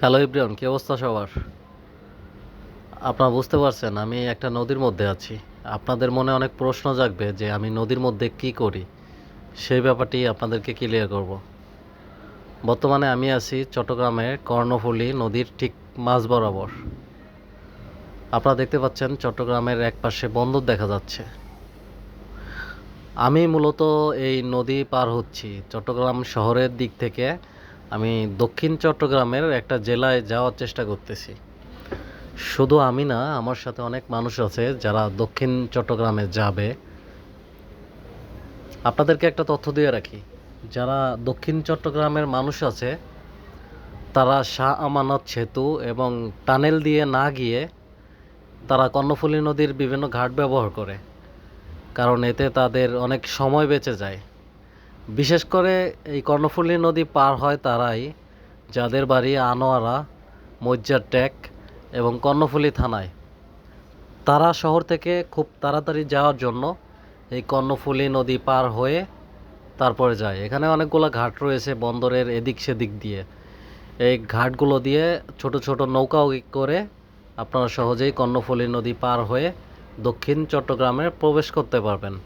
Hello Ibrahim, কী অবস্থা সবার? আপনারা বুঝতে পারছেন আমি একটা নদীর মধ্যে আছি। আপনাদের মনে অনেক প্রশ্ন জাগবে যে আমি নদীর মধ্যে কি করি, সেই ব্যাপারটি আপনাদেরকে ক্লিয়ার করব। বর্তমানে আমি আছি চট্টগ্রামের কর্ণফুলী নদীর ঠিক মাঝ বরাবর। আপনারা দেখতে পাচ্ছেন চট্টগ্রামের এক পাশে বন্দর দেখা যাচ্ছে। আমি মূলত এই নদী পার হচ্ছি চট্টগ্রাম শহরের দিক থেকে। আমি দক্ষিণ চট্টগ্রামের একটা জেলায় যাওয়ার চেষ্টা করতেছি। শুধু আমি না, আমার সাথে অনেক মানুষ আছে যারা দক্ষিণ চট্টগ্রামে যাবে। আপনাদেরকে একটা তথ্য দিয়ে রাখি, যারা দক্ষিণ চট্টগ্রামের মানুষ আছে তারা শাহ আমানত সেতু এবং টানেল দিয়ে না গিয়ে তারা কর্ণফুলী নদীর বিভিন্ন ঘাট ব্যবহার করে, কারণ এতে তাদের অনেক সময় বেঁচে যায়। বিশেষ করে এই কর্ণফুলী নদী পার হয় তারাই যাদের বাড়ি আনোয়ারা, মজ্জার ট্যাক এবং কর্ণফুলী থানায়। তারা শহর থেকে খুব তাড়াতাড়ি যাওয়ার জন্য এই কর্ণফুলী নদী পার হয়ে তারপরে যায়। এখানে অনেকগুলো ঘাট রয়েছে বন্দরের এদিক সেদিক দিয়ে। এই ঘাটগুলো দিয়ে ছোট ছোট নৌকা করে আপনারা সহজেই কর্ণফুলী নদী পার হয়ে দক্ষিণ চট্টগ্রামে প্রবেশ করতে পারবেন।